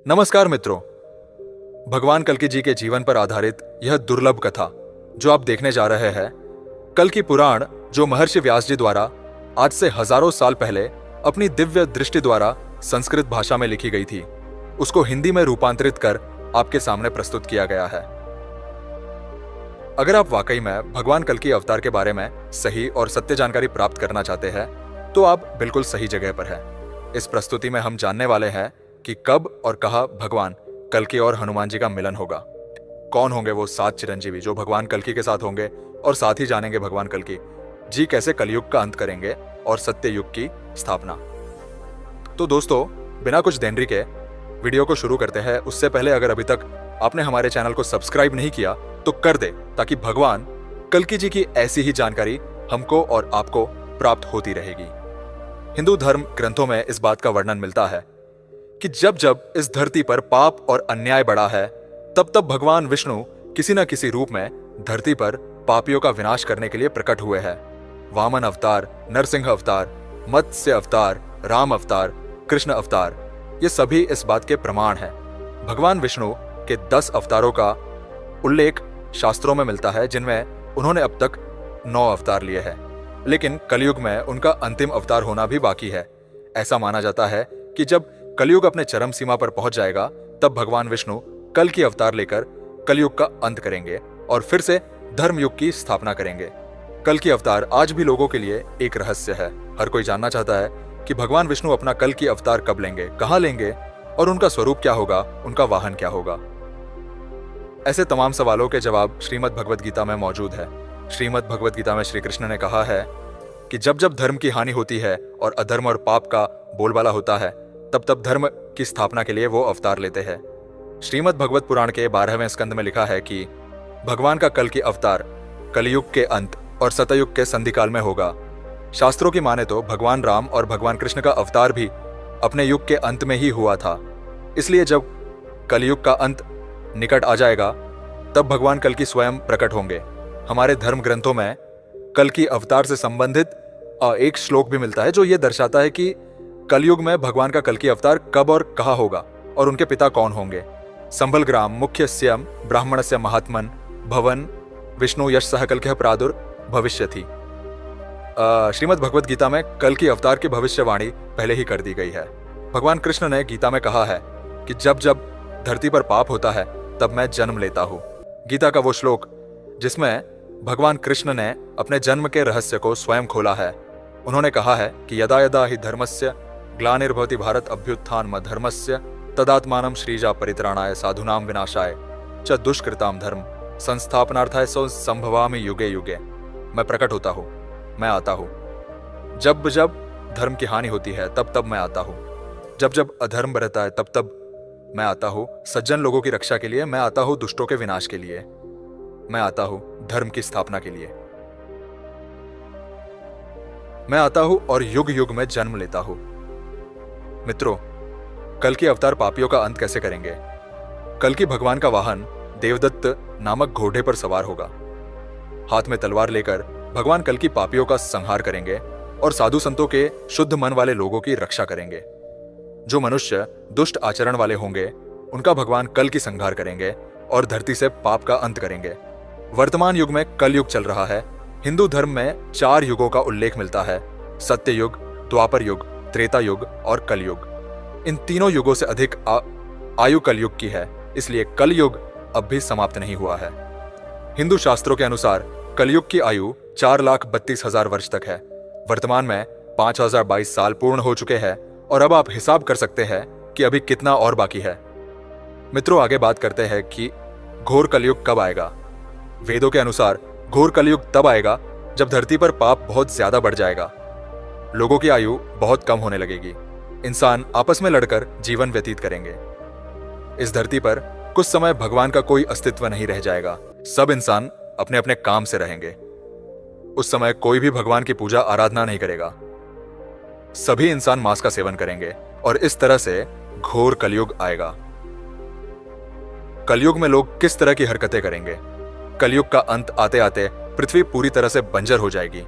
नमस्कार मित्रों, भगवान कल्कि जी के जीवन पर आधारित यह दुर्लभ कथा जो आप देखने जा रहे हैं, कल्कि पुराण जो महर्षि व्यास जी द्वारा आज से हजारों साल पहले अपनी दिव्य दृष्टि द्वारा संस्कृत भाषा में लिखी गई थी, उसको हिंदी में रूपांतरित कर आपके सामने प्रस्तुत किया गया है। अगर आप वाकई में भगवान कल्कि अवतार के बारे में सही और सत्य जानकारी प्राप्त करना चाहते हैं तो आप बिल्कुल सही जगह पर हैं। इस प्रस्तुति में हम जानने वाले हैं कि कब और कहां भगवान कल्कि और हनुमान जी का मिलन होगा। कौन होंगे वो 7 चिरंजीवी जो भगवान कल्कि के साथ होंगे, और साथ ही जानेंगे भगवान कल्कि जी कैसे कलयुग का अंत करेंगे और सत्य युग की स्थापना। तो दोस्तों, बिना कुछ देरी के वीडियो को शुरू करते हैं। उससे पहले अगर अभी तक आपने हमारे चैनल को सब्सक्राइब नहीं किया तो कर दे, ताकि भगवान कल्कि जी की ऐसी ही जानकारी हमको और आपको प्राप्त होती रहेगी। हिंदू धर्म ग्रंथों में इस बात का वर्णन मिलता है कि जब जब इस धरती पर पाप और अन्याय बढ़ा है, तब तब भगवान विष्णु किसी न किसी रूप में धरती पर पापियों का विनाश करने के लिए प्रकट हुए हैं। वामन अवतार, नरसिंह अवतार, मत्स्य अवतार, राम अवतार, कृष्ण अवतार, ये सभी इस बात के प्रमाण हैं। भगवान विष्णु के 10 अवतारों का उल्लेख शास्त्रों में मिलता है, जिनमें उन्होंने अब तक 9 अवतार लिए हैं, लेकिन कलयुग में उनका अंतिम अवतार होना भी बाकी है। ऐसा माना जाता है कि जब कलयुग अपने चरम सीमा पर पहुंच जाएगा, तब भगवान विष्णु कल्कि अवतार लेकर कलयुग का अंत करेंगे और फिर से धर्म युग की स्थापना करेंगे। कल्कि अवतार आज भी लोगों के लिए एक रहस्य है। हर कोई जानना चाहता है कि भगवान विष्णु अपना कल्कि अवतार कब लेंगे, कहां लेंगे और उनका स्वरूप क्या होगा, उनका वाहन क्या होगा। ऐसे तमाम सवालों के जवाब श्रीमद् भगवद गीता में मौजूद है। श्रीमद् भगवद गीता में श्री कृष्ण ने कहा है कि जब जब धर्म की हानि होती है और अधर्म और पाप का बोलबाला होता है, तब तब धर्म की स्थापना के लिए वो अवतार लेते हैं। श्रीमद् भगवत पुराण के 12वें स्कंद में लिखा है कि भगवान का कल्कि अवतार कलयुग के अंत और सतयुग के संधिकाल में होगा। शास्त्रों की माने तो भगवान राम और भगवान कृष्ण का अवतार भी अपने युग के अंत में ही हुआ था। इसलिए जब कलयुग का अंत निकट आ जाएगा, तब भगवान कल्कि स्वयं प्रकट होंगे। हमारे धर्म ग्रंथों में कल्कि अवतार से संबंधित एक श्लोक भी मिलता है जो ये दर्शाता है कि कलयुग में भगवान का कल्कि अवतार कब और कहाँ होगा और उनके पिता कौन होंगे। संभल ग्राम मुख्यस्यम ब्राह्मणस्य महात्मन भवन विष्णु यश सह कल्कि प्रादुर भविष्यति। श्रीमद् भगवद गीता में कल्कि अवतार की भविष्यवाणी पहले ही कर दी गई है। भगवान कृष्ण ने गीता में कहा है कि जब जब धरती पर पाप होता है, तब मैं जन्म लेता हूँ। गीता का वो श्लोक जिसमें भगवान कृष्ण ने अपने जन्म के रहस्य को स्वयं खोला है। उन्होंने कहा है कि यदा यदा हि धर्मस्य ग्लानिर्भवति भारत अभ्युत्थानम धर्मस्य तदात्मानं श्रीजा परित्राणाय साधुनाम विनाशाय च दुष्कृताम धर्म संस्थापनार्थाय संभवामि युगे युगे। मैं प्रकट होता हूँ, मैं आता हूँ। जब जब धर्म की हानि होती है, तब तब मैं आता हूँ। जब जब अधर्म बढ़ता है, तब तब मैं आता हूँ। सज्जन लोगों की रक्षा के लिए मैं आता हूँ, दुष्टों के विनाश के लिए मैं आता हूँ, धर्म की स्थापना के लिए मैं आता हूँ और युग युग में जन्म लेता हूँ। मित्रों, कल्कि अवतार पापियों का अंत कैसे करेंगे? कल्कि भगवान का वाहन देवदत्त नामक घोड़े पर सवार होगा। हाथ में तलवार लेकर भगवान कल्कि पापियों का संहार करेंगे और साधु संतों के शुद्ध मन वाले लोगों की रक्षा करेंगे। जो मनुष्य दुष्ट आचरण वाले होंगे, उनका भगवान कल्कि संहार करेंगे और धरती से पाप का अंत करेंगे। वर्तमान युग में कलयुग चल रहा है। हिंदू धर्म में 4 युगों का उल्लेख मिलता है: सत्य युग, द्वापर युग, त्रेता युग और कलयुग। इन तीनों युगों से अधिक आयु कलयुग की है, इसलिए कलयुग अब भी समाप्त नहीं हुआ है। हिंदू शास्त्रों के अनुसार कलयुग की आयु 4,32,000 वर्ष तक है। वर्तमान में 5,022 साल पूर्ण हो चुके हैं और अब आप हिसाब कर सकते हैं कि अभी कितना और बाकी है। मित्रों, आगे बात करते हैं कि घोर कलयुग कब आएगा। वेदों के अनुसार घोर कलयुग तब आएगा जब धरती पर पाप बहुत ज्यादा बढ़ जाएगा, लोगों की आयु बहुत कम होने लगेगी, इंसान आपस में लड़कर जीवन व्यतीत करेंगे। इस धरती पर कुछ समय भगवान का कोई अस्तित्व नहीं रह जाएगा। सब इंसान अपने अपने काम से रहेंगे। उस समय कोई भी भगवान की पूजा आराधना नहीं करेगा। सभी इंसान मांस का सेवन करेंगे और इस तरह से घोर कलयुग आएगा। कलयुग में लोग किस तरह की हरकतें करेंगे? कलयुग का अंत आते आते पृथ्वी पूरी तरह से बंजर हो जाएगी।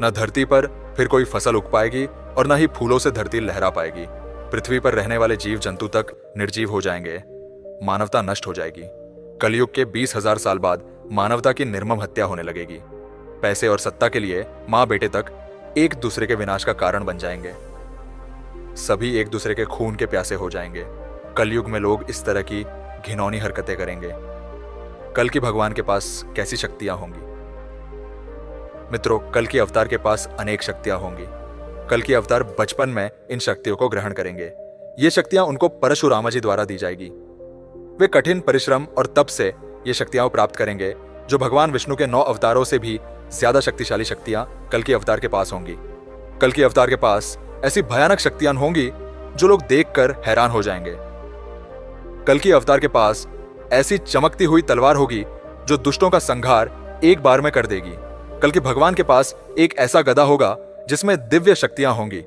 न धरती पर फिर कोई फसल उग पाएगी और न ही फूलों से धरती लहरा पाएगी। पृथ्वी पर रहने वाले जीव जंतु तक निर्जीव हो जाएंगे। मानवता नष्ट हो जाएगी। कलयुग के 20,000 साल बाद मानवता की निर्मम हत्या होने लगेगी। पैसे और सत्ता के लिए माँ बेटे तक एक दूसरे के विनाश का कारण बन जाएंगे। सभी एक दूसरे के खून के प्यासे हो जाएंगे। कलयुग में लोग इस तरह की घिनौनी हरकतें करेंगे। कल की भगवान के पास कैसी शक्तियां होंगी? मित्रों, कल की अवतार के पास अनेक शक्तियां होंगी। कल की अवतार बचपन में इन शक्तियों को ग्रहण करेंगे। ये शक्तियां उनको परशुरामा जी द्वारा दी जाएगी। वे कठिन परिश्रम और तप से ये शक्तियां प्राप्त करेंगे, जो भगवान विष्णु के 9 अवतारों से भी ज्यादा शक्तिशाली शक्तियां कल की अवतार के पास होंगी। कल की अवतार के पास ऐसी भयानक शक्तियां होंगी जो लोग देखकर हैरान हो जाएंगे। कल की अवतार के पास ऐसी चमकती हुई तलवार होगी जो दुष्टों का संहार एक बार में कर देगी। कल की भगवान के पास एक ऐसा गदा होगा जिसमें दिव्य शक्तियां होंगी,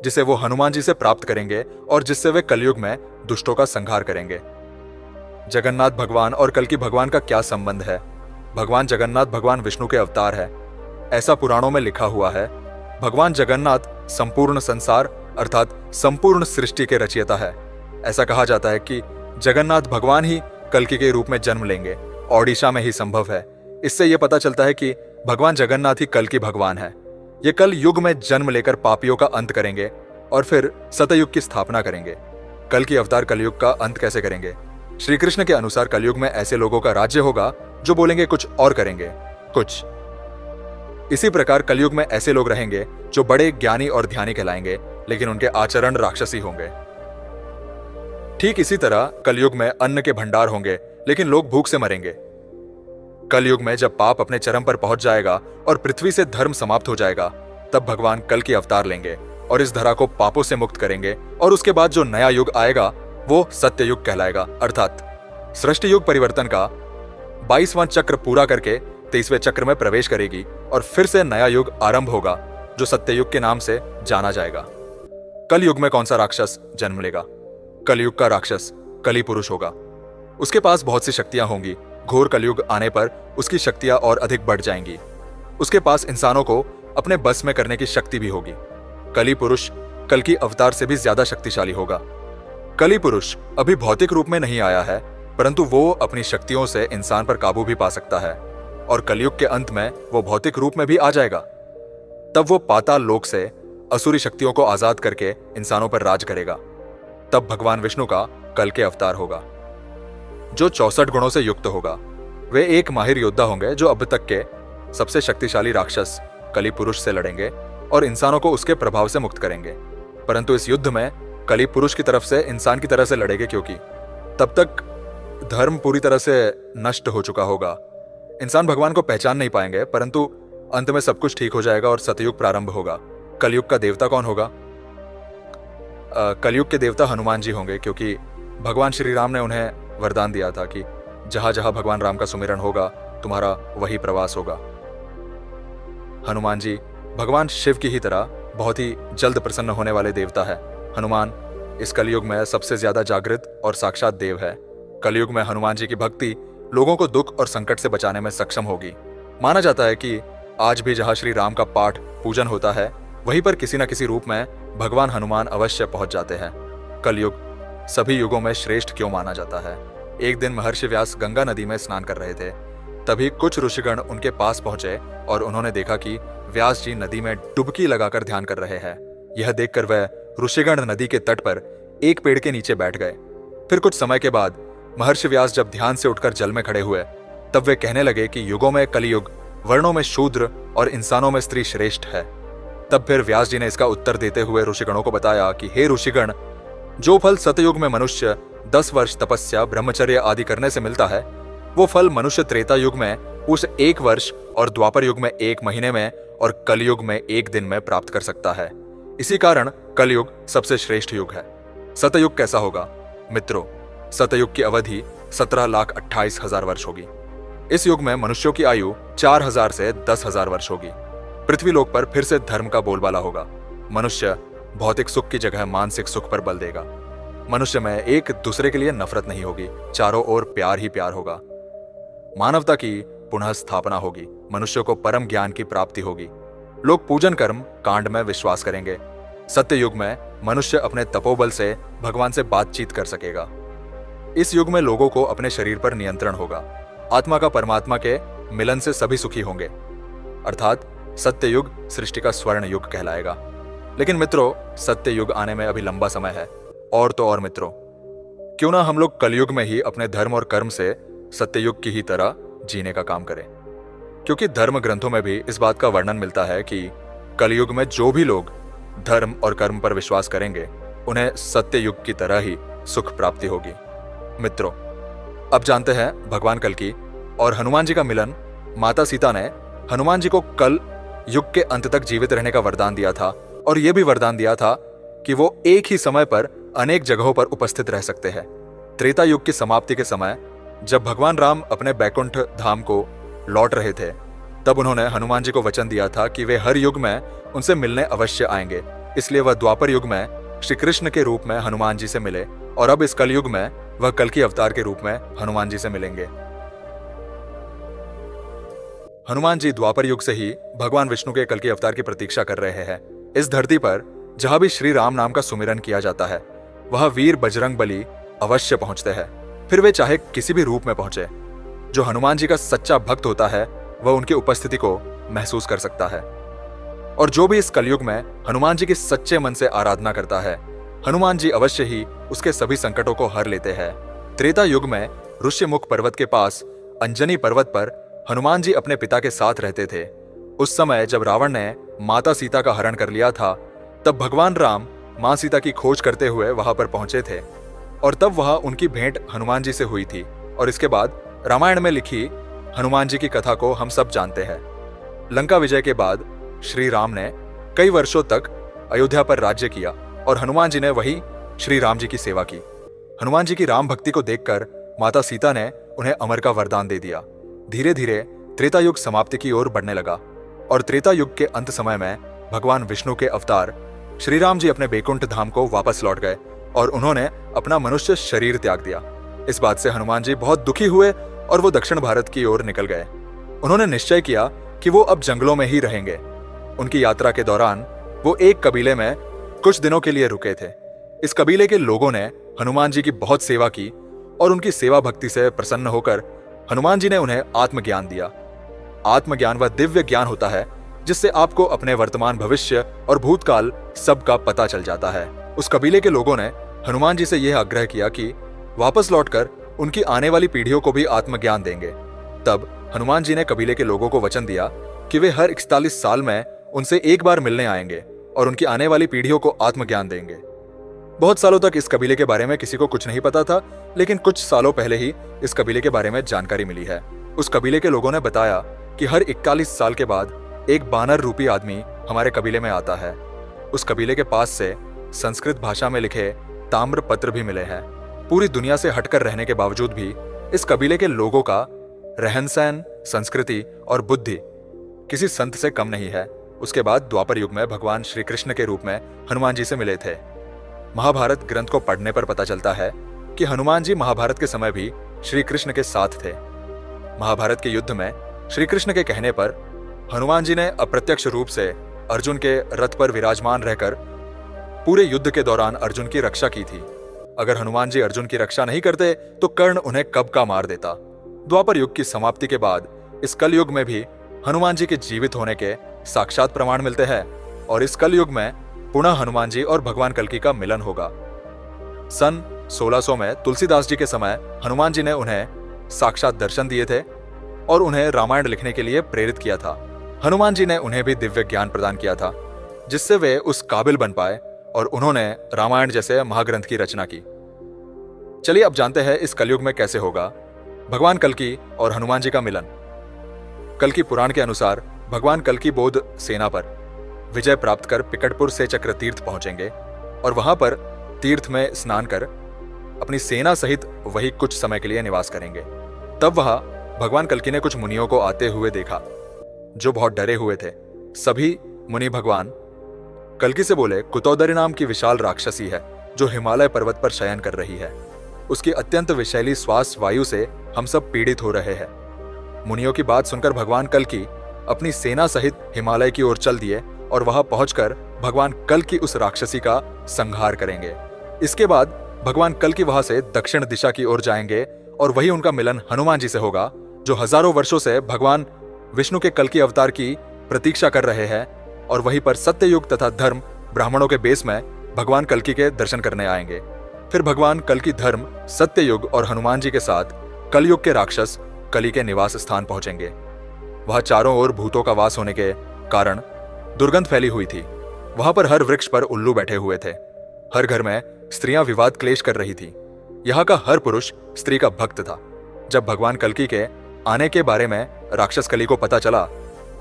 जिसे वो हनुमान जी से प्राप्त करेंगे और जिससे वे कलयुग में दुष्टों का संहार करेंगे। जगन्नाथ भगवान और कल की भगवान का क्या संबंध है? भगवान जगन्नाथ भगवान विष्णु के अवतार है, ऐसा पुराणों में लिखा हुआ है। भगवान जगन्नाथ संपूर्ण संसार अर्थात संपूर्ण सृष्टि के रचयिता है। ऐसा कहा जाता है कि जगन्नाथ भगवान ही कल्कि के रूप में जन्म लेंगे। ओडिशा में ही संभव है। इससे यह पता चलता है कि भगवान जगन्नाथ ही कल की भगवान है। ये कल युग में जन्म लेकर पापियों का अंत करेंगे और फिर सतयुग की स्थापना करेंगे। कल की अवतार कलयुग का अंत कैसे करेंगे? श्री कृष्ण के अनुसार कलयुग में ऐसे लोगों का राज्य होगा जो बोलेंगे कुछ और करेंगे कुछ। इसी प्रकार कलयुग में ऐसे लोग रहेंगे जो बड़े ज्ञानी और ध्यानी कहलाएंगे, लेकिन उनके आचरण राक्षसी होंगे। ठीक इसी तरह कलयुग में अन्न के भंडार होंगे, लेकिन लोग भूख से मरेंगे। कलयुग में जब पाप अपने चरम पर पहुंच जाएगा और पृथ्वी से धर्म समाप्त हो जाएगा, तब भगवान कल की अवतार लेंगे और इस धरा को पापों से मुक्त करेंगे। और उसके बाद जो नया युग आएगा वो सत्य युग कहलाएगा, अर्थात सृष्टि युग परिवर्तन का 22वां चक्र पूरा करके 23वें चक्र में प्रवेश करेगी और फिर से नया युग आरंभ होगा जो सत्य युग के नाम से जाना जाएगा। कल युग में कौन सा राक्षस जन्म लेगा? कलयुग का राक्षस कली पुरुष होगा। उसके पास बहुत सी शक्तियां होंगी। घोर कलयुग आने पर उसकी शक्तियां और अधिक बढ़ जाएंगी। उसके पास इंसानों को अपने बस में करने की शक्ति भी होगी। कली पुरुष कल की अवतार से भी ज्यादा शक्तिशाली होगा। कली पुरुष अभी भौतिक रूप में नहीं आया है, परंतु वो अपनी शक्तियों से इंसान पर काबू भी पा सकता है और कलयुग के अंत में वो भौतिक रूप में भी आ जाएगा। तब वो पाताल लोक से असुरी शक्तियों को आजाद करके इंसानों पर राज करेगा। तब भगवान विष्णु का कल के अवतार होगा, जो 64 गुणों से युक्त होगा। वे एक माहिर योद्धा होंगे जो अब तक के सबसे शक्तिशाली राक्षस कली पुरुष से लड़ेंगे और इंसानों को उसके प्रभाव से मुक्त करेंगे। परंतु इस युद्ध में कली पुरुष की तरफ से इंसान की तरह से लड़ेंगे, क्योंकि तब तक धर्म पूरी तरह से नष्ट हो चुका होगा। इंसान भगवान को पहचान नहीं पाएंगे, परंतु अंत में सब कुछ ठीक हो जाएगा और सतयुग प्रारंभ होगा। कलयुग का देवता कौन होगा? कलयुग के देवता हनुमान जी होंगे, क्योंकि भगवान श्री राम ने उन्हें वरदान दिया था कि जहां जहां भगवान राम का सुमिरन होगा तुम्हारा वही प्रवास होगा। हनुमान जी भगवान शिव की ही तरह बहुत ही जल्द प्रसन्न होने वाले देवता है। हनुमान इस कलयुग में सबसे ज्यादा जागृत और साक्षात देव है। कलयुग में हनुमान जी की भक्ति लोगों को दुख और संकट से बचाने में सक्षम होगी। माना जाता है कि आज भी जहां श्री राम का पाठ पूजन होता है, वहीं पर किसी न किसी रूप में भगवान हनुमान अवश्य पहुंच जाते हैं। कलयुग सभी युगों में श्रेष्ठ क्यों माना जाता है? एक दिन महर्षि व्यास गंगा नदी में स्नान कर रहे थे। तभी कुछ ऋषिगण उनके पास पहुंचे और उन्होंने देखा कि व्यास जी नदी में डुबकी लगाकर ध्यान कर रहे हैं। यह देखकर वह ऋषिगण नदी के तट पर एक पेड़ के नीचे बैठ गए। फिर कुछ समय के बाद महर्षि व्यास जब ध्यान से उठकर जल में खड़े हुए, तब वे कहने लगे कि युगों में कलयुग, वर्णों में शूद्र और इंसानों में स्त्री श्रेष्ठ है। तब फिर व्यास जी ने इसका उत्तर देते हुए ऋषिगणों को बताया कि हे ऋषिगण, जो फल सतयुग में मनुष्य 10 वर्ष तपस्या, ब्रह्मचर्य आदि करने से मिलता है, वो फल मनुष्य त्रेता युग में उस 1 वर्ष और द्वापर युग में 1 महीने में और कलयुग में 1 दिन में प्राप्त कर सकता है। इसी कारण कलयुग सबसे श्रेष्ठ युग है। सतयुग कैसा होगा? मित्रों, सतयुग की अवधि 17,28,000 वर्ष होगी। इस युग में मनुष्यों की आयु 4,000 से 10,000 वर्ष होगी। पृथ्वी लोक पर फिर से धर्म का बोलबाला होगा। मनुष्य भौतिक सुख की जगह मानसिक सुख पर बल देगा। मनुष्य में एक दूसरे के लिए नफरत नहीं होगी, चारों ओर प्यार ही प्यार होगा। मानवता की पुनः स्थापना होगी। मनुष्य को परम ज्ञान की प्राप्ति होगी। लोग पूजन कर्म कांड में विश्वास करेंगे। सत्य युग में मनुष्य अपने तपोबल से भगवान से बातचीत कर सकेगा। इस युग में लोगों को अपने शरीर पर नियंत्रण होगा। आत्मा का परमात्मा के मिलन से सभी सुखी होंगे, अर्थात सत्य युग सृष्टि का स्वर्ण युग कहलाएगा। लेकिन मित्रों, सत्य युग आने में अभी लंबा समय है। और तो और मित्रों, क्यों ना हम लोग कलयुग में ही अपने धर्म और कर्म से सत्य युग की ही तरह जीने का काम करें, क्योंकि धर्म ग्रंथों में भी इस बात का वर्णन मिलता है कि कलयुग में जो भी लोग धर्म और कर्म पर विश्वास करेंगे उन्हें सत्य युग की तरह ही सुख प्राप्ति होगी। मित्रों, अब जानते हैं भगवान कल्कि और हनुमान जी का मिलन। माता सीता ने हनुमान जी को कल युग के अंत तक जीवित रहने का वरदान दिया था, और यह भी वरदान दिया था कि वो एक ही समय पर अनेक जगहों पर उपस्थित रह सकते हैं। त्रेता युग की समाप्ति के समय जब भगवान राम अपने बैकुंठ धाम को लौट रहे थे, तब उन्होंने हनुमान जी को वचन दिया था कि वे हर युग में उनसे मिलने अवश्य आएंगे। इसलिए वह द्वापर युग में श्री कृष्ण के रूप में हनुमान जी से मिले, और अब इस कलयुग में वह कल्कि अवतार के रूप में हनुमान जी से मिलेंगे। हनुमान जी द्वापर युग से ही भगवान विष्णु के कल्कि अवतार की प्रतीक्षा कर रहे हैं। इस धरती पर जहां भी श्री राम नाम का सुमिरन किया जाता है, वहां वीर बजरंग बली अवश्य पहुंचते हैं, फिर वे चाहे किसी भी रूप में पहुंचे। जो हनुमान जी का सच्चा भक्त होता है वह उनकी उपस्थिति को महसूस कर सकता है। और जो भी इस कलयुग में हनुमान जी की सच्चे मन से आराधना करता है, हनुमान जी अवश्य ही उसके सभी संकटों को हर लेते हैं। त्रेता युग में ऋष्यमुख पर्वत के पास अंजनी पर्वत पर हनुमान जी अपने पिता के साथ रहते थे। उस समय जब रावण ने माता सीता का हरण कर लिया था, तब भगवान राम मां सीता की खोज करते हुए वहां पर पहुंचे थे, और तब वहां उनकी भेंट हनुमान जी से हुई थी। और इसके बाद रामायण में लिखी हनुमान जी की कथा को हम सब जानते हैं। लंका विजय के बाद श्री राम ने कई वर्षों तक अयोध्या पर राज्य किया, और हनुमान जी ने वही श्री राम जी की सेवा की। हनुमान जी की राम भक्ति को देखकर माता सीता ने उन्हें अमर का वरदान दे दिया। धीरे धीरे त्रेता युग समाप्ति की ओर बढ़ने लगा, और त्रेता युग के अंत समय में भगवान विष्णु के अवतार श्री राम जी अपने बैकुंठ धाम को वापस लौट गए, और उन्होंने अपना मनुष्य शरीर त्याग दिया। इस बात से हनुमान जी बहुत दुखी हुए और वो दक्षिण भारत की ओर निकल गए। उन्होंने निश्चय किया कि वो अब जंगलों में ही रहेंगे। उनकी यात्रा के दौरान वो एक कबीले में कुछ दिनों के लिए रुके थे। इस कबीले के लोगों ने हनुमान जी की बहुत सेवा की, और उनकी सेवा भक्ति से प्रसन्न होकर हनुमान जी ने उन्हें आत्मज्ञान दिया। आत्मज्ञान वह दिव्य ज्ञान होता है जिससे आपको अपने वर्तमान, भविष्य और भूतकाल सबका पता चल जाता है। उस कबीले के लोगों ने हनुमान जी से यह आग्रह किया कि वापस लौटकर उनकी आने वाली पीढ़ियों को भी आत्मज्ञान देंगे। तब हनुमान जी ने कबीले के लोगों को वचन दिया कि वे हर 41 साल में उनसे एक बार मिलने आएंगे और उनकी आने वाली पीढ़ियों को आत्मज्ञान देंगे। बहुत सालों तक इस कबीले के बारे में किसी को कुछ नहीं पता था, लेकिन कुछ सालों पहले ही इस कबीले के बारे में जानकारी मिली है। उस कबीले के लोगों ने बताया कि हर 41 साल के बाद एक बानर रूपी आदमी हमारे कबीले में आता है। उस कबीले के पास से संस्कृत भाषा में लिखे ताम्र पत्र भी मिले हैं। पूरी दुनिया से हटकर रहने के बावजूद भी इस कबीले के लोगों का रहन सहन, संस्कृति और बुद्धि किसी संत से कम नहीं है। उसके बाद द्वापर युग में भगवान श्री कृष्ण के रूप में हनुमान जी से मिले थे। महाभारत ग्रंथ को पढ़ने पर पता चलता है कि हनुमान जी महाभारत के समय भी श्री कृष्ण के साथ थे। महाभारत के युद्ध में श्री कृष्ण के कहने पर हनुमान जी ने अप्रत्यक्ष रूप से अर्जुन के रथ पर विराजमान रहकर पूरे युद्ध के दौरान अर्जुन की रक्षा की थी। अगर हनुमान जी अर्जुन की रक्षा नहीं करते तो कर्ण उन्हें कब का मार देता। द्वापर युग की समाप्ति के बाद इस कल युग में भी हनुमान जी के जीवित होने के साक्षात प्रमाण मिलते हैं, और इस कल युग में पुनः हनुमान जी और भगवान कल्कि का मिलन होगा। सन 1600 में तुलसीदास जी के समय हनुमान जी ने उन्हें साक्षात दर्शन दिए थे और उन्हें रामायण लिखने के लिए प्रेरित किया था। हनुमान जी ने उन्हें भी दिव्य ज्ञान प्रदान किया था, जिससे वे उस काबिल बन पाए और उन्होंने रामायण जैसे महाग्रंथ की रचना की। चलिए अब जानते हैं इस कलयुग में कैसे होगा भगवान कल्कि और हनुमान जी का मिलन। कल्कि पुराण के अनुसार भगवान कल्कि बौद्ध सेना पर विजय प्राप्त कर पिकटपुर से चक्र तीर्थ पहुंचेंगे और वहां पर तीर्थ में स्नान कर अपनी सेना सहित वही कुछ समय के लिए निवास करेंगे। तब वहां भगवान कल्कि ने कुछ मुनियों को आते हुए देखा जो बहुत डरे हुए थे। सभी मुनि भगवान कल्कि से बोले, कुतोदरी नाम की विशाल राक्षसी है जो हिमालय पर्वत पर शयन कर रही है। उसकी अत्यंत विषैली श्वास वायु से हम सब पीड़ित हो रहे हैं। मुनियों की बात सुनकर भगवान कल्कि अपनी सेना सहित हिमालय की ओर चल दिए और वहां पहुंचकर भगवान कल की उस राक्षसी का संहार करेंगे। इसके बाद भगवान कल की वहां से दक्षिण दिशा की ओर जाएंगे और वही उनका मिलन हनुमान जी से होगा, जो हजारों वर्षों से भगवान विष्णु के कल की अवतार की प्रतीक्षा कर रहे हैं। और वहीं पर सत्ययुग तथा धर्म ब्राह्मणों के बेस में भगवान कल्कि के दर्शन करने आएंगे। फिर भगवान कल्कि धर्म, सत्ययुग और हनुमान जी के साथ कलयुग के राक्षस कली के निवास स्थान पहुंचेंगे। वहां चारों ओर भूतों का वास होने के कारण दुर्गंध फैली हुई थी। वहां पर हर वृक्ष पर उल्लू बैठे हुए थे। हर घर में स्त्रियां विवाद क्लेश कर रही थी। यहाँ का हर पुरुष स्त्री का भक्त था। जब भगवान कल्कि के आने के बारे में राक्षस कली को पता चला,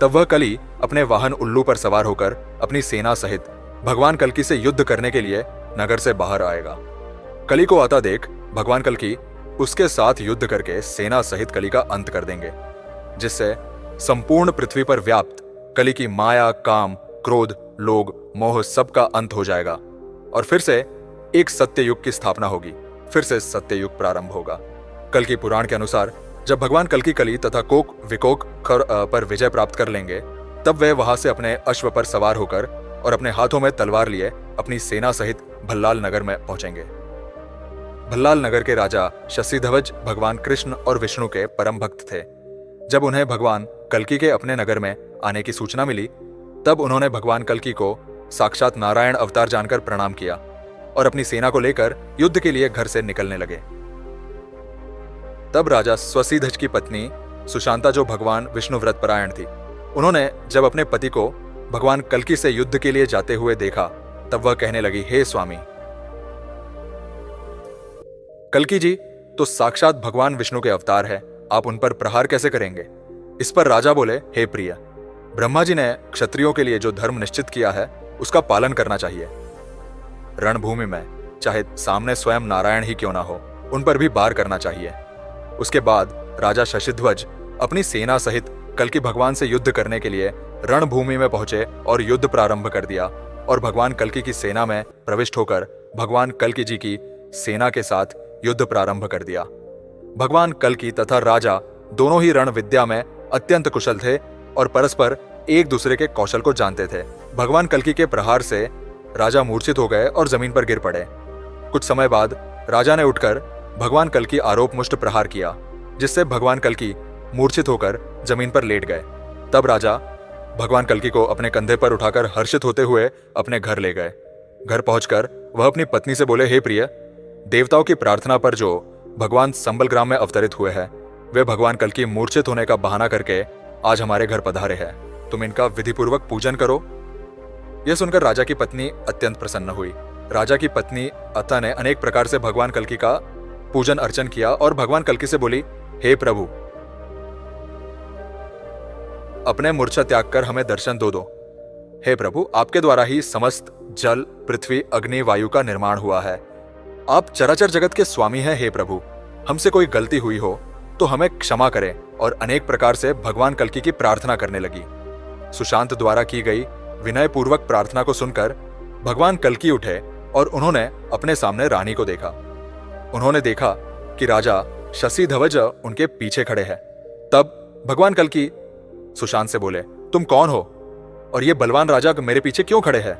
तब वह कली अपने वाहन उल्लू पर सवार होकर अपनी सेना सहित भगवान कल्कि से युद्ध करने के लिए नगर से बाहर आएगा। कली को आता देख भगवान कल्कि उसके साथ युद्ध करके सेना सहित कली का अंत कर देंगे, जिससे संपूर्ण पृथ्वी पर व्याप्त कली की माया, काम, क्रोध, लोभ, मोह सबका अंत हो जाएगा और फिर से एक सत्ययुग की स्थापना होगी। फिर से सत्ययुग प्रारंभ होगा। कल्कि पुराण के अनुसार जब भगवान कल्कि कली तथा कोक विकोक पर विजय प्राप्त कर लेंगे, तब वे वहां से अपने अश्व पर सवार होकर और अपने हाथों में तलवार लिए अपनी सेना सहित भल्लाल नगर में पहुंचेंगे। भल्लाल नगर के राजा शशिध्वज भगवान कृष्ण और विष्णु के परम भक्त थे। जब उन्हें भगवान कल्कि के अपने नगर में आने की सूचना मिली, तब उन्होंने भगवान कल्कि को साक्षात नारायण अवतार जानकर प्रणाम किया और अपनी सेना को लेकर युद्ध के लिए घर से निकलने लगे। तब राजा स्वसिध्वज की पत्नी सुशांता, जो भगवान विष्णु व्रत परायण थी, उन्होंने जब अपने पति को भगवान कल्कि से युद्ध के लिए जाते हुए देखा, तब वह कहने लगी, हे स्वामी, कल्कि जी तो साक्षात भगवान विष्णु के अवतार है, आप उन पर प्रहार कैसे करेंगे? इस पर राजा बोले, हे प्रिय, ब्रह्मा जी ने क्षत्रियों के लिए जो धर्म निश्चित किया है उसका पालन करना चाहिए। रणभूमि में चाहे सामने स्वयं नारायण ही क्यों ना हो, उन पर भी वार करना चाहिए। उसके बाद राजा शशिध्वज अपनी सेना सहित कल्कि भगवान से युद्ध करने के लिए रणभूमि में पहुंचे और युद्ध प्रारंभ कर दिया और भगवान कल्कि की सेना में प्रविष्ट होकर भगवान कल्कि जी की सेना के साथ युद्ध प्रारंभ कर दिया। भगवान कल्कि तथा राजा दोनों ही रण विद्या में अत्यंत कुशल थे और परस्पर एक दूसरे के कौशल को जानते थे। भगवान कल्कि के प्रहार से राजा मूर्छित हो गए और जमीन पर गिर पड़े। कुछ समय बाद राजा ने उठकर भगवान कल्कि आरोप मुष्ट प्रहार किया, जिससे भगवान कल्कि मूर्छित होकर जमीन पर लेट गए। तब राजा भगवान कल्कि को अपने कंधे पर उठाकर हर्षित होते हुए अपने घर ले गए। घर पहुंचकर वह अपनी पत्नी से बोले, हे प्रिय, देवताओं की प्रार्थना पर जो भगवान संबलग्राम में अवतरित हुए हैं, वे भगवान कल्कि मूर्छित होने का बहाना करके आज हमारे घर पधारे हैं। तुम इनका विधिपूर्वक पूजन करो। यह सुनकर राजा की पत्नी अत्यंत प्रसन्न हुई। राजा की पत्नी अता ने अनेक प्रकार से भगवान कल्कि का पूजन अर्चन किया और भगवान कल्कि से बोली, हे प्रभु, अपने मूर्छा त्याग कर हमें दर्शन दो। हे प्रभु, आपके द्वारा ही समस्त जल, पृथ्वी, अग्नि, वायु का निर्माण हुआ है। आप चराचर जगत के स्वामी हैं। हे प्रभु, हमसे कोई गलती हुई हो तो हमें क्षमा करें। और अनेक प्रकार से भगवान कल्कि की प्रार्थना करने लगी। सुशांत द्वारा की गई विनय पूर्वक प्रार्थना को सुनकर भगवान कल्कि उठे और उन्होंने अपने सामने रानी को देखा। उन्होंने देखा कि राजा शशिध्वज उनके पीछे खड़े हैं। तब भगवान कल्कि सुशांत से बोले, तुम कौन हो और ये बलवान राजा मेरे पीछे क्यों खड़े हैं?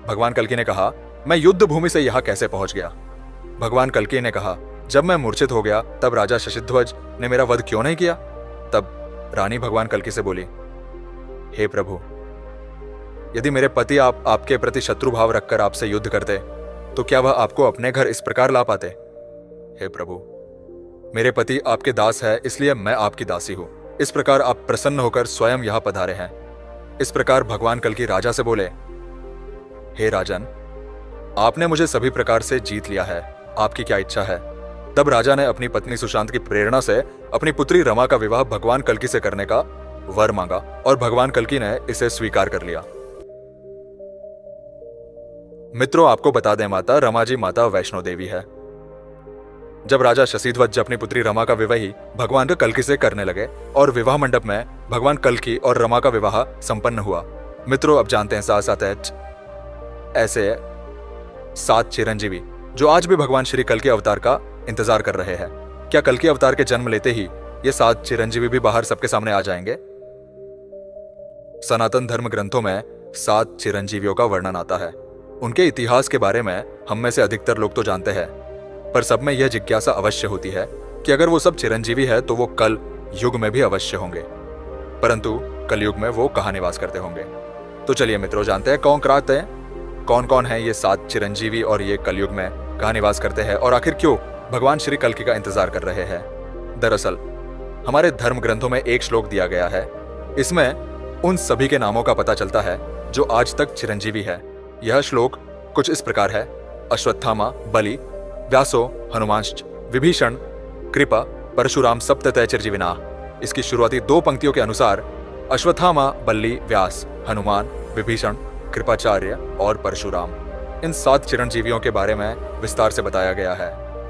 भगवान कल्कि ने कहा, मैं युद्ध भूमि से यहां कैसे पहुंच गया? भगवान कल्कि ने कहा, जब मैं मूर्छित हो गया तब राजा शशिध्वज ने मेरा वध क्यों नहीं किया? तब रानी भगवान कल्कि से बोली, हे प्रभु, यदि मेरे पति आपके प्रति शत्रु भाव रखकर आपसे युद्ध करते तो क्या वह आपको अपने घर इस प्रकार ला पाते? हे प्रभु, मेरे पति आपके दास है, इसलिए मैं आपकी दासी हूं। इस प्रकार आप प्रसन्न होकर स्वयं यहां पधारे हैं। इस प्रकार भगवान कल्कि राजा से बोले, हे राजन, आपने मुझे सभी प्रकार से जीत लिया है, आपकी क्या इच्छा है? तब राजा ने अपनी पत्नी सुशांत की प्रेरणा से अपनी पुत्री रमा का विवाह भगवान कल्कि से करने का वर मांगा और भगवान कल्कि ने इसे स्वीकार कर लिया। मित्रों, आपको बता दें, माता रमा जी माता वैष्णो देवी है। जब राजा शशिध्वज अपनी पुत्री रमा का विवाह ही भगवान कल्कि से करने लगे और विवाह मंडप में भगवान कल्कि और रमा का विवाह संपन्न हुआ। मित्रों, अब जानते हैं साथ साथ ऐसे 7 चिरंजीवी जो आज भी भगवान श्री कल्कि अवतार का इंतजार कर रहे हैं। क्या कल्कि अवतार के जन्म लेते ही ये 7 चिरंजीवी भी बाहर सबके सामने आ जाएंगे? सनातन धर्म ग्रंथों में 7 चिरंजीवियों का वर्णन आता है। उनके इतिहास के बारे में हम में से अधिकतर लोग तो जानते हैं, पर सब में यह जिज्ञासा अवश्य होती है कि अगर वो सब चिरंजीवी है तो वो कल युग में भी अवश्य होंगे, परंतु कलयुग में वो कहाँ निवास करते होंगे। तो चलिए मित्रों, जानते हैं कौन कौन है ये 7 चिरंजीवी और ये कलयुग में कहाँ निवास करते हैं और आखिर क्यों भगवान श्री कल्कि का इंतजार कर रहे हैं। दरअसल हमारे धर्म ग्रंथों में एक श्लोक दिया गया है। इसमें उन सभी के नामों का पता चलता है जो आज तक चिरंजीवी है। यह श्लोक कुछ इस प्रकार है: अश्वत्थामा, बलि, व्यासो, हनुमांश्च, विभीषण, कृपा, परशुराम सप्ततय चिरजीविनाः। इसकी शुरुआती 2 पंक्तियों के अनुसार अश्वत्थामा, बल्ली, व्यास, हनुमान, विभीषण, कृपाचार्य और परशुराम, इन 7 चिरंजीवियों के बारे में विस्तार से बताया गया है।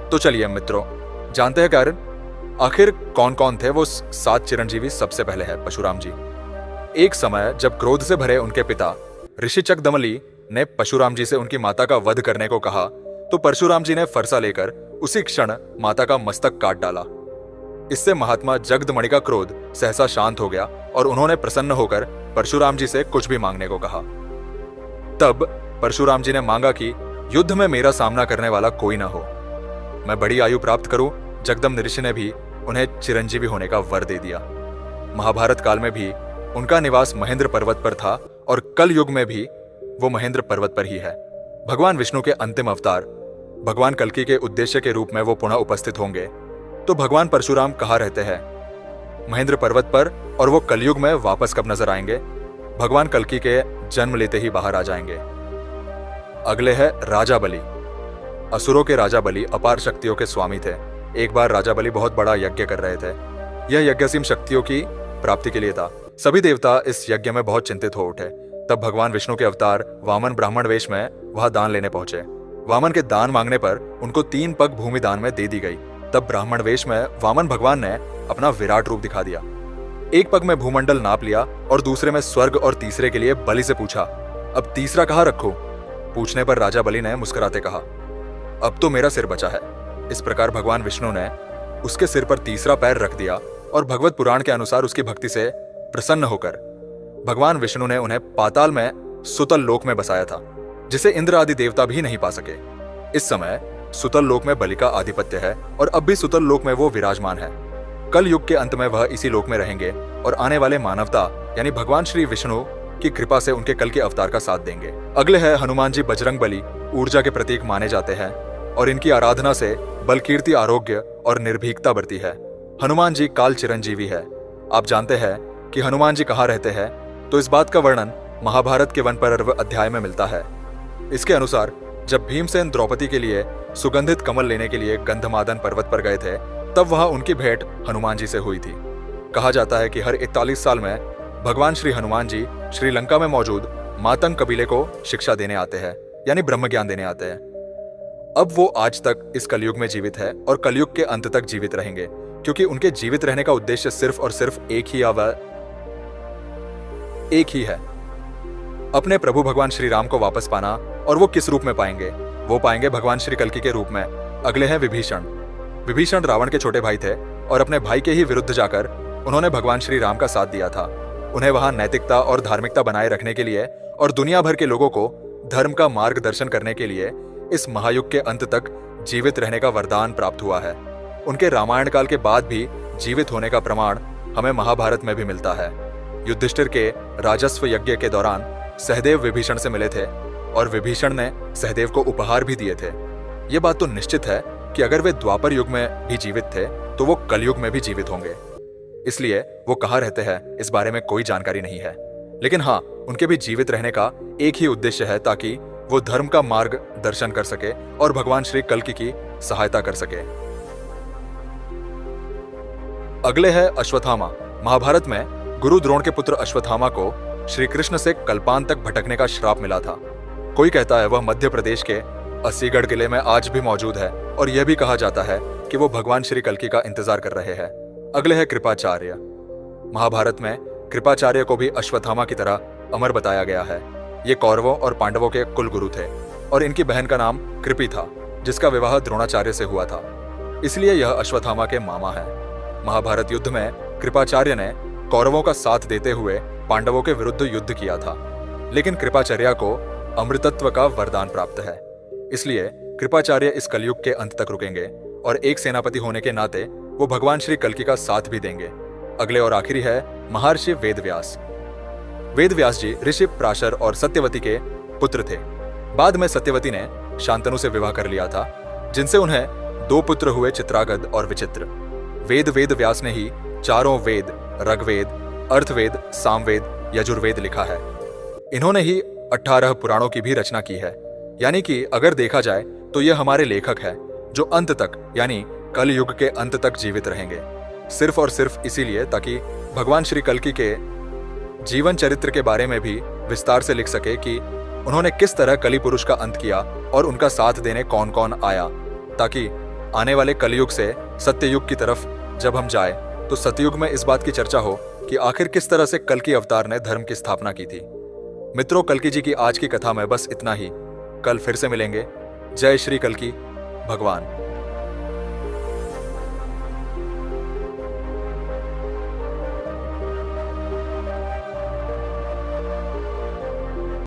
तो चलिए मित्रों, जानते हैं कारण आखिर कौन कौन थे वो 7 चिरंजीवी। सबसे पहले है परशुराम जी। एक समय जब क्रोध से भरे उनके पिता ऋषि चकदमली ने परशुराम जी से उनकी माता का वध करने को कहा तो परशुराम जी ने फरसा लेकर उसी क्षण माता का मस्तक काट डाला। इससे महात्मा जगदमणि का क्रोध सहसा शांत हो गया और उन्होंने प्रसन्न होकर परशुराम जी से कुछ भी मांगने को कहा। तब परशुराम जी ने मांगा कि युद्ध में मेरा सामना करने वाला कोई ना हो, मैं बड़ी आयु प्राप्त करूं। जगदम्ब ऋषि ने भी उन्हें चिरंजीवी होने का वर दे दिया। महाभारत काल में भी उनका निवास महेंद्र पर्वत पर था और कल युग में भी वो महेंद्र पर्वत पर ही है। भगवान विष्णु के अंतिम अवतार भगवान कल्कि के उद्देश्य के रूप में वो पुनः उपस्थित होंगे। तो भगवान परशुराम कहाँ रहते हैं? महेंद्र पर्वत पर। और वो कलयुग में वापस कब नजर आएंगे? भगवान कल्कि के जन्म लेते ही बाहर आ जाएंगे। अगले है राजा बलि। असुरों के राजा बलि अपार शक्तियों के स्वामी थे। एक बार राजा बलि बहुत बड़ा यज्ञ कर रहे थे। यह यज्ञ असीम शक्तियों की प्राप्ति के लिए था। सभी देवता इस यज्ञ में बहुत चिंतित हो उठे। तब भगवान विष्णु के अवतार वामन ब्राह्मण वेश में वहां दान लेने पहुंचे। वामन के दान मांगने पर उनको 3 पग भूमि दान में दे दी गई। तब ब्राह्मण वेश में वामन भगवान ने अपना विराट रूप दिखा दिया। एक पग में भूमंडल नाप लिया और दूसरे में स्वर्ग और तीसरे के लिए बलि से पूछा, अब तीसरा कहाँ रखूं? पूछने पर राजा बलि ने मुस्कुराते कहा, अब तो मेरा सिर बचा है। इस प्रकार भगवान विष्णु ने उसके सिर पर तीसरा पैर रख दिया और भगवत पुराण के अनुसार उसकी भक्ति से प्रसन्न होकर भगवान विष्णु ने उन्हें पाताल में सुतल लोक में बसाया था, जिसे इंद्र आदि देवता भी नहीं पा सके। इस समय सुतल लोक में बलि का आधिपत्य है और अब भी सुतल लोक में वो विराजमान है। कल युग के अंत में वह इसी लोक में रहेंगे और आने वाले मानवता यानी भगवान श्री विष्णु की कृपा से उनके कल के अवतार का साथ देंगे। अगले है हनुमान जी। बजरंग बली ऊर्जा के प्रतीक माने जाते हैं और इनकी आराधना से बल, कीर्ति, आरोग्य और निर्भीकता बढ़ती है। हनुमान जी काल चिरंजीवी है। आप जानते हैं कि हनुमान जी कहाँ रहते हैं? तो इस बात का वर्णन महाभारत के वन पर्व अध्याय में मिलता है। इसके अनुसार जब भीमसेन द्रौपदी के लिए सुगंधित कमल लेने के लिए गंधमादन पर्वत पर गए थे, तब वहां उनकी भेंट हनुमान जी से हुई थी। कहा जाता है कि हर 41 साल में भगवान श्री हनुमान जी श्रीलंका में मौजूद मातंग कबीले को शिक्षा देने आते हैं, यानी ब्रह्म ज्ञान देने आते हैं। अब वो आज तक इस कलयुग में जीवित है और कलयुग के अंत तक जीवित रहेंगे, क्योंकि उनके जीवित रहने का उद्देश्य सिर्फ और सिर्फ एक ही है, अपने प्रभु भगवान श्री राम को वापस पाना। और वो किस रूप में पाएंगे? वो पाएंगे भगवान श्री कल्कि के रूप में। अगले हैं विभीषण। विभीषण रावण के छोटे भाई थे और अपने भाई के ही विरुद्ध जाकर उन्होंने भगवान श्री राम का साथ दिया था। उन्हें वहां नैतिकता और धार्मिकता बनाए रखने के लिए और दुनिया भर के लोगों को धर्म का मार्गदर्शन करने के लिए इस महायुग के अंत तक जीवित रहने का वरदान प्राप्त हुआ है। उनके रामायण काल के बाद भी जीवित होने का प्रमाण हमें महाभारत में भी मिलता है। युधिष्ठिर के राजस्व यज्ञ के दौरान सहदेव विभीषण से मिले थे और विभीषण ने सहदेव को उपहार भी दिए थे। ये बात तो निश्चित है कि अगर वे द्वापर युग में भी जीवित थे तो वो कलयुग में भी जीवित होंगे। इसलिए वो कहाँ रहते हैं इस बारे में कोई जानकारी नहीं है, लेकिन हाँ, उनके भी जीवित रहने का एक ही उद्देश्य है, ताकि वो धर्म का मार्ग दर्शन कर सके और भगवान श्री कल्कि की सहायता कर सके। अगले है अश्वत्थामा। महाभारत में गुरु द्रोण के पुत्र अश्वत्थामा को श्री कृष्ण से कल्पांत तक भटकने का श्राप मिला था। कोई कहता है वह मध्य प्रदेश के अस्सीगढ़ किले में आज भी मौजूद है और यह भी कहा जाता है कि वो भगवान श्री कल्कि का इंतजार कर रहे हैं। अगले है कृपाचार्य। महाभारत में कृपाचार्य को भी अश्वत्थामा की तरह अमर बताया गया है। ये कौरवों और पांडवों के कुल गुरु थे और इनकी बहन का नाम कृपि था, जिसका विवाह द्रोणाचार्य से हुआ था, इसलिए यह अश्वत्थामा के मामा है। महाभारत युद्ध में कृपाचार्य ने कौरवों का साथ देते हुए पांडवों के विरुद्ध युद्ध किया था। लेकिन कृपाचार्य को अमृतत्व का वरदान प्राप्त है। इसलिए कृपाचार्य इस कलयुग के अंत तक रुकेंगे और एक सेनापति होने के नाते वो भगवान श्री कल्कि का साथ भी देंगे। अगले और आखिरी है महर्षि वेदव्यास। वेदव्यास जी ऋषि पराशर और सत्यवती के पुत्र थे। बाद में सत्यवती ने शांतनु से विवाह कर लिया था, जिनसे उन्हें 2 पुत्र हुए, चित्रागद और विचित्र। वेदव्यास ने ही चारों वेद, ऋग्वेद, अर्थवेद, सामवेद, यजुर्वेद लिखा है। इन्होंने ही 18 पुराणों की भी रचना की है। यानी कि अगर देखा जाए तो ये हमारे लेखक है जो अंत तक यानी कल युग के अंत तक जीवित रहेंगे, सिर्फ और सिर्फ इसीलिए ताकि भगवान श्री कल्कि के जीवन चरित्र के बारे में भी विस्तार से लिख सके कि उन्होंने किस तरह कलि पुरुष का अंत किया और उनका साथ देने कौन कौन आया, ताकि आने वाले कलयुग से सत्ययुग की तरफ जब हम जाए तो सतयुग में इस बात की चर्चा हो कि आखिर किस तरह से कल्कि अवतार ने धर्म की स्थापना की थी। मित्रों, कल्कि जी की आज की कथा में बस इतना ही। कल फिर से मिलेंगे। जय श्री कल्कि भगवान।